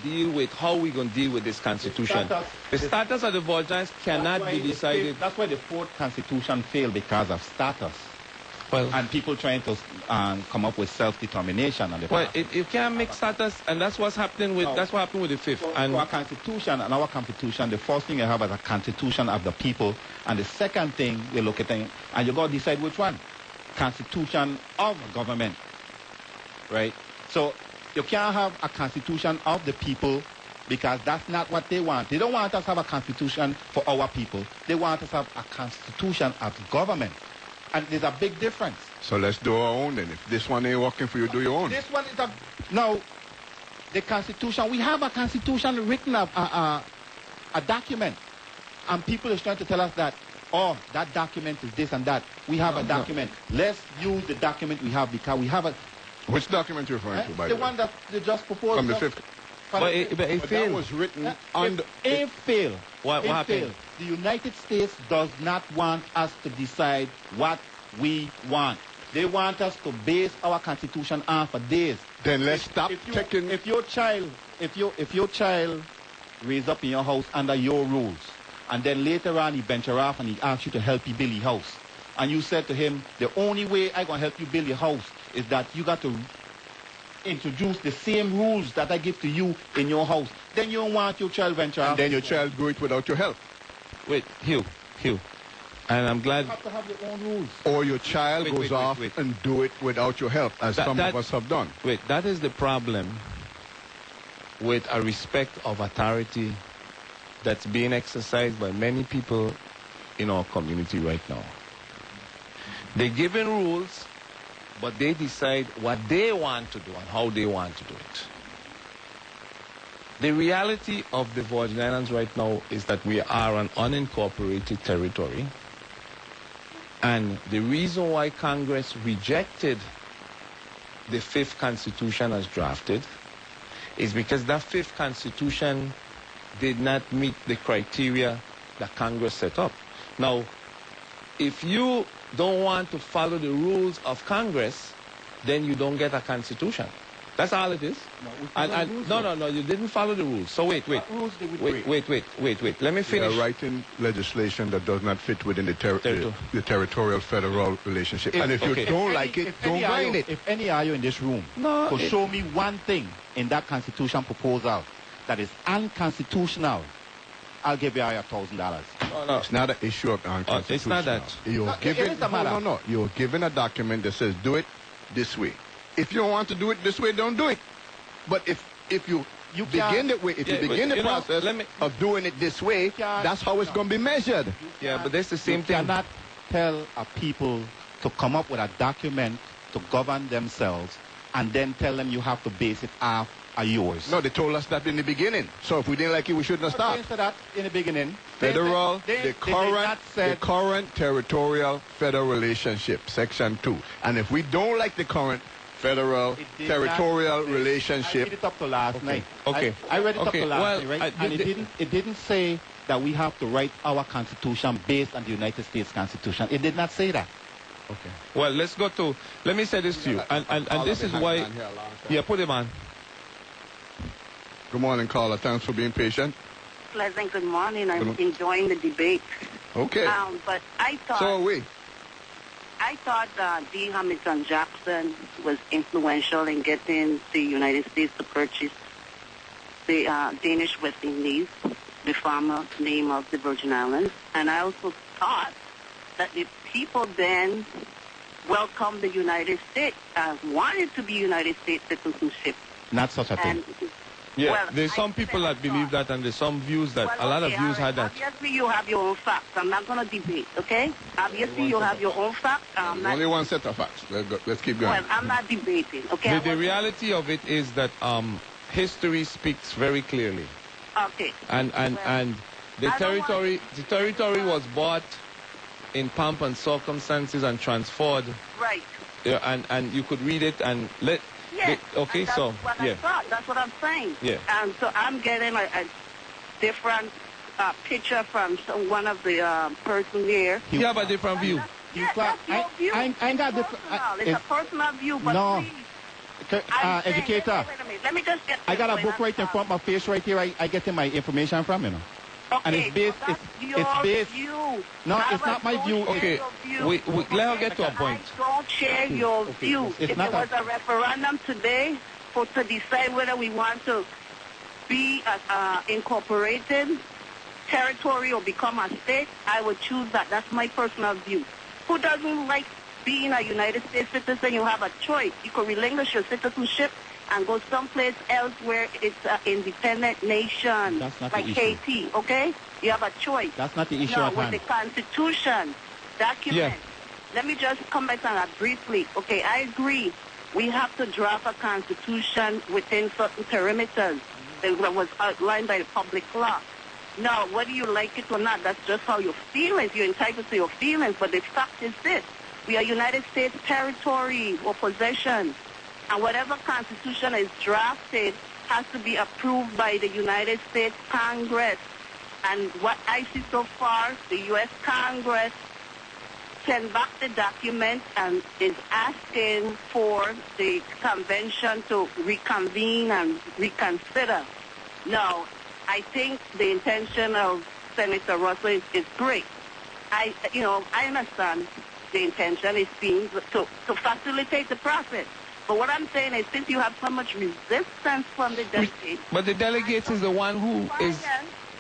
deal with how we're going to deal with this constitution. The status of the Virginians cannot be decided. That's why the fourth constitution failed, because of status. Well, and people trying to come up with self-determination. Well, you can't make status, and that's what's happening with. That's what happened with the fifth. So and our constitution and our constitution, the first thing you have is a constitution of the people, and the second thing you look at, and you got to decide which one. Constitution of government, right? So you can't have a constitution of the people, because that's not what they want. They don't want us to have a constitution for our people. They want us to have a constitution of government. And there's a big difference. So let's do our own then. If this one ain't working for you, do your own. This one is now, the Constitution, we have a Constitution written up, a document. And people are trying to tell us that, oh, that document is this and that. We have a document. Let's use the document we have, because we have a... Which document are you referring to, by the way? one that they just proposed. From the fifth. But it failed. That was written under... It failed. What happened? The United States does not want us to decide what we want. They want us to base our constitution on for days. Then let's stop taking... If your child raised up in your house under your rules, and then later on he venture off and he asks you to help you build your house, and you said to him, the only way I'm going to help you build your house is that you got to introduce the same rules that I give to you in your house, then you don't want your child venture off. And then your child do it without your help. Wait, Hugh. And I'm glad... You have to have your own rules. Or your child goes off and do it without your help, as some of us have done. Wait, that is the problem with a respect of authority that's being exercised by many people in our community right now. They're given rules, but they decide what they want to do and how they want to do it. The reality of the Virgin Islands right now is that we are an unincorporated territory. And the reason why Congress rejected the fifth constitution as drafted is because that fifth constitution did not meet the criteria that Congress set up. Now, if you don't want to follow the rules of Congress, then you don't get a constitution. That's all it is. No, you didn't follow the rules. So wait. Let me finish. They're writing legislation that does not fit within the territorial federal relationship. And if you don't like it, don't mind it. If any of you in this room could show me one thing in that constitution proposal that is unconstitutional, I'll give you $1,000. No. It's not an issue of unconstitutional. It's not that. You're given a document that says do it this way. If you don't want to do it this way, don't do it. But if you begin the process of doing it this way, that's how it's going to be measured. Yeah, but that's the same thing. You cannot tell a people to come up with a document to govern themselves and then tell them you have to base it off of yours. No, they told us that in the beginning. So if we didn't like it, we shouldn't have stopped. They said that in the beginning. Federal, the current territorial federal relationship, Section 2. And if we don't like the current federal territorial relationship. I read it up to last night. Okay. I read it up to last night, right? And it didn't say that we have to write our constitution based on the United States Constitution. It did not say that. Okay. Well, let me say this to you. And this is why... Yeah, put him on. Good morning, caller. Thanks for being patient. Pleasant good morning. I'm enjoying the debate. Okay. But I thought... So are we. I thought D. Hamilton Jackson was influential in getting the United States to purchase the Danish West Indies, the former name of the Virgin Islands. And I also thought that the people then welcomed the United States, wanted to be United States citizenship. Not such a thing. Yeah, well, there's some people that believe that, and there's some views that, a lot of views had that. Obviously, you have your own facts. I'm not going to debate, okay? Obviously, you have your own facts. Only one set of facts. Let's keep going. Well, I'm not debating, okay? The reality of it is that history speaks very clearly. Okay. And the territory was bought in pomp and circumstances and transferred. Right. And you could read it and let... Yes, okay, so I thought. That's what I'm saying. Yeah. And so I'm getting a different picture from one of the person here. You have a different view. Yeah, that's your view. I got different. It's a personal view, but no. please. Educator. Wait a minute. Let me just get. I got a book right in front of my face right here. I get my information from, you know. Okay, and it's based. so it's based. View. No, it's not my view. Okay, let her get to a point. I don't share your view. If there was a referendum today to decide whether we want to be incorporated territory or become a state, I would choose that. That's my personal view. Who doesn't like being a United States citizen? You have a choice. You could relinquish your citizenship and go someplace else where it's an independent nation, like Haiti, okay? You have a choice. That's not the issue at hand. With the Constitution document. Yeah. Let me just comment on that briefly. Okay, I agree. We have to draft a Constitution within certain perimeters that was outlined by the public law. Now, whether you like it or not, that's just how you feel it. You're entitled to your feelings, but the fact is this. We are United States territory or possession. And whatever Constitution is drafted has to be approved by the United States Congress. And what I see so far, the U.S. Congress sent back the document and is asking for the convention to reconvene and reconsider. Now, I think the intention of Senator Russell is great. I understand the intention is being to facilitate the process. But what I'm saying is, since you have so much resistance from the delegates... But the delegates is the one who is...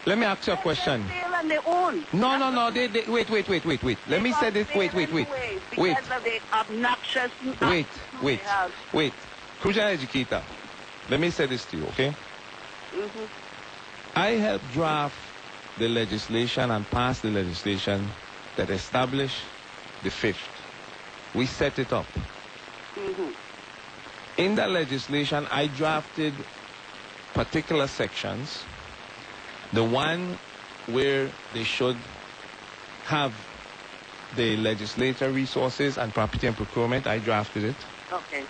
Let me ask you a question. No. Wait. Let me say this. Wait. Because of the obnoxious... Wait. Crucial educator. Let me say this to you, okay? Mm-hmm. I helped draft the legislation and pass the legislation that established the fifth. We set it up. Mm-hmm. In that legislation, I drafted particular sections. The one where they should have the legislative resources and property and procurement, I drafted it. Okay.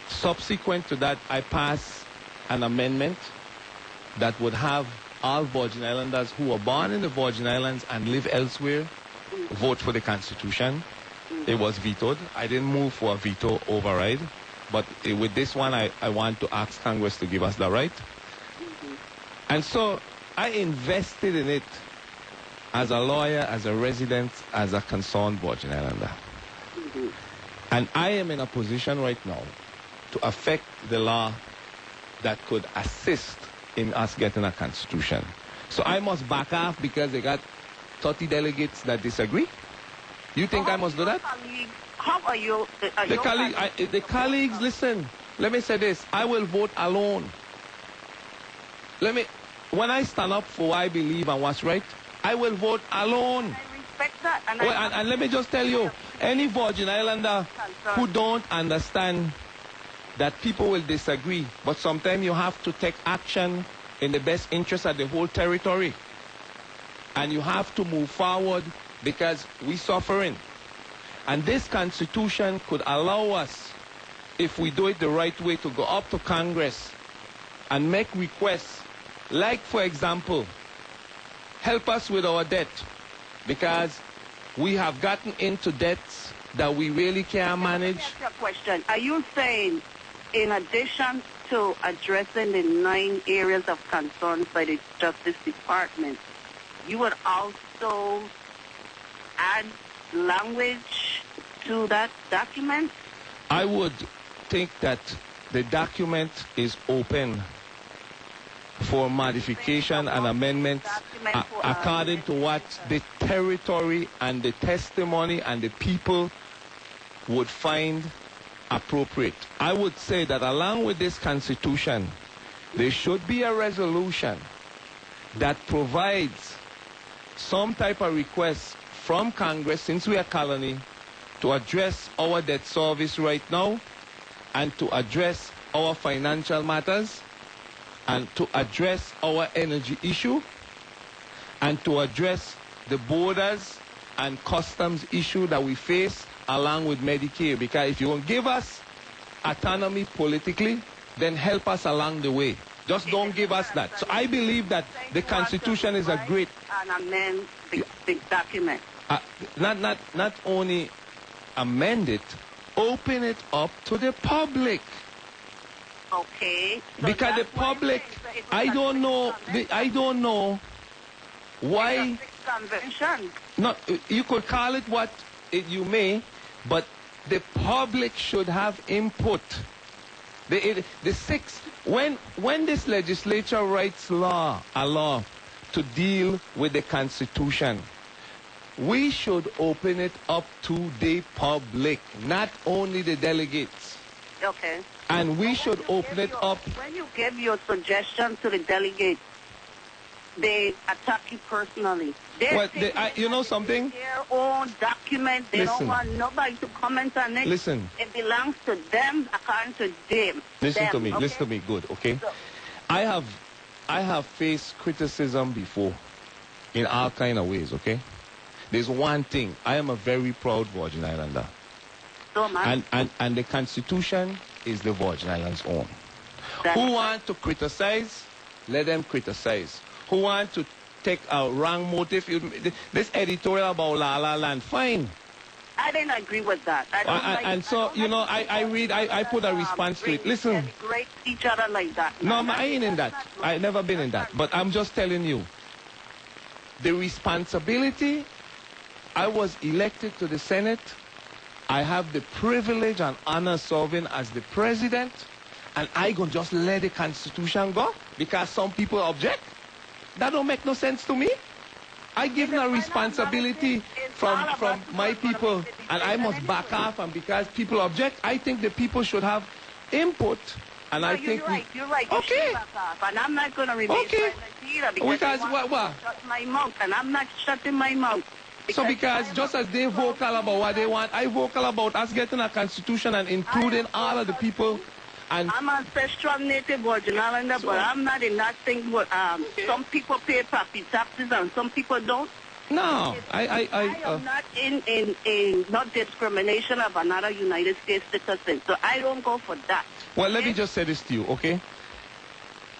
Subsequent to that, I passed an amendment that would have all Virgin Islanders who were born in the Virgin Islands and live elsewhere vote for the Constitution. It was vetoed. I didn't move for a veto override. But with this one, I want to ask Congress to give us the right. And so I invested in it as a lawyer, as a resident, as a concerned Virgin Islander. And I am in a position right now to affect the law that could assist in us getting a constitution. So I must back off because they got 30 delegates that disagree? You think I must do that? How are you? The colleagues, listen, let me say this. I will vote alone. When I stand up for what I believe and what's right, I will vote alone. I respect that. And let me just tell you, any Virgin Islander who don't understand that people will disagree, but sometimes you have to take action in the best interest of the whole territory. And you have to move forward because we're suffering. And this Constitution could allow us, if we do it the right way, to go up to Congress and make requests. Like, for example, help us with our debt, because we have gotten into debts that we really can't manage. Let me ask you a question. Are you saying, in addition to addressing the 9 areas of concern by the Justice Department, you would also add language to that document? I would think that the document is open for modification and amendments according to what the territory and the testimony and the people would find appropriate. I would say that along with this Constitution, there should be a resolution that provides some type of request from Congress, since we are a colony, to address our debt service right now and to address our financial matters and to address our energy issue and to address the borders and customs issue that we face along with Medicare. Because if you won't give us autonomy politically, then help us along the way. Just don't give us that. So I believe that the Constitution is a great... And amend the document. Not only amend it, open it up to the public. Okay. So because the public, I don't know why. Convention. No, you could call it what you may, but the public should have input. When this legislature writes a law to deal with the Constitution, we should open it up to the public, not only the delegates. Okay. And we should open it up. When you give your suggestion to the delegates, they attack you personally. You know something? Their own document. They don't want nobody to comment on it. Listen. It belongs to them, according to them. Listen to me. Okay? Listen to me. Good. Okay. So, I have faced criticism before, in all kind of ways. Okay. There's one thing. I am a very proud Virgin Islander. so man. And the Constitution is the Virgin Islands' own. Who want to criticize? Let them criticize. Who want to take a wrong motive? This editorial about La La Land, fine. I didn't agree with that. I put a response to it. Listen. Great each other like that. No, I ain't in that. I've never been in that. But I'm just telling you, the responsibility, I was elected to the Senate. I have the privilege and honor serving as the president. And I gonna just let the Constitution go because some people object? That don't make no sense to me. I give a responsibility from my people, and I must back off. And because people object, I think the people should have input. And I think you're right. Okay. You back off, and I'm not going to remain silent either because what? Shut my mouth, and I'm not shutting my mouth. So because just as they vocal about what they want, I vocal about us getting a constitution and including all of the people. And I'm ancestral native Virgin Islander, but I'm not in that thing where some people pay property taxes and some people don't. No, I am not in not discrimination of another United States citizen, so I don't go for that. Well, let me just say this to you, okay?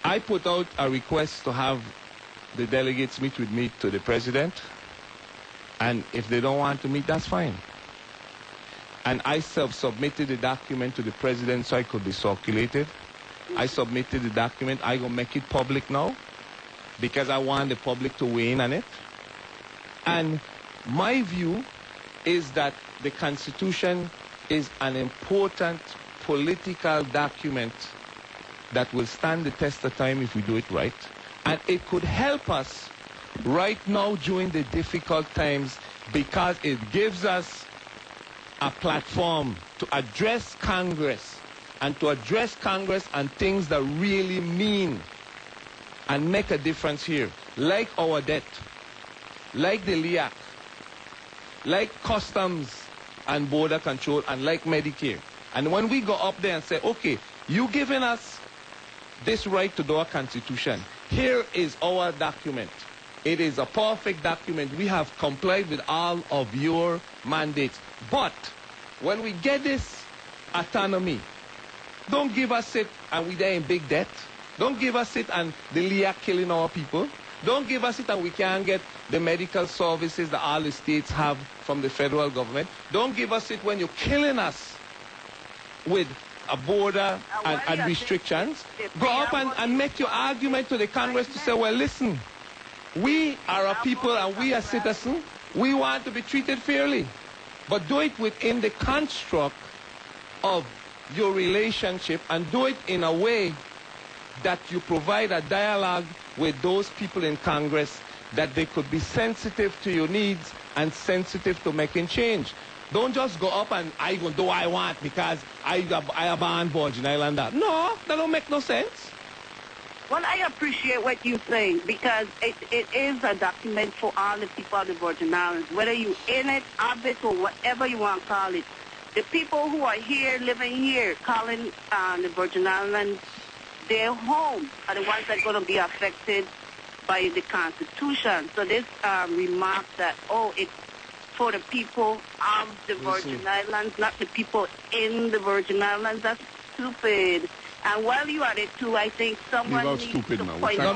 I put out a request to have the delegates meet with me to the president, and if they don't want to meet, that's fine. And I submitted the document to the president so it could be circulated. I submitted the document. I'm going to make it public now because I want the public to weigh in on it. And my view is that the Constitution is an important political document that will stand the test of time if we do it right. And it could help us right now during the difficult times because it gives us a platform to address Congress and things that really mean and make a difference here, like our debt, like the LIAC, like customs and border control, and like Medicare. And when we go up there and say, okay, you giving us this right to do our Constitution, here is our document. It is a perfect document. We have complied with all of your mandates. But when we get this autonomy, don't give us it and we're there in big debt. Don't give us it and the LIAC killing our people. Don't give us it and we can't get the medical services that all the states have from the federal government. Don't give us it when you're killing us with a border and restrictions. Go up and make your argument to the Congress to say, well, listen, we are a people and we are citizens. We want to be treated fairly. But do it within the construct of your relationship and do it in a way that you provide a dialogue with those people in Congress that they could be sensitive to your needs and sensitive to making change. Don't just go up and I go do what I want because I am born Virgin Islander. No, that don't make no sense. Well, I appreciate what you're saying because it is a document for all the people of the Virgin Islands, whether you're in it, of it, or whatever you want to call it. The people who are here, living here, calling the Virgin Islands their home are the ones that are going to be affected by the Constitution. So this remark that, oh, it's for the people of the Virgin Islands, not the people in the Virgin Islands, that's stupid. And while you are at it too, I think someone needs to point out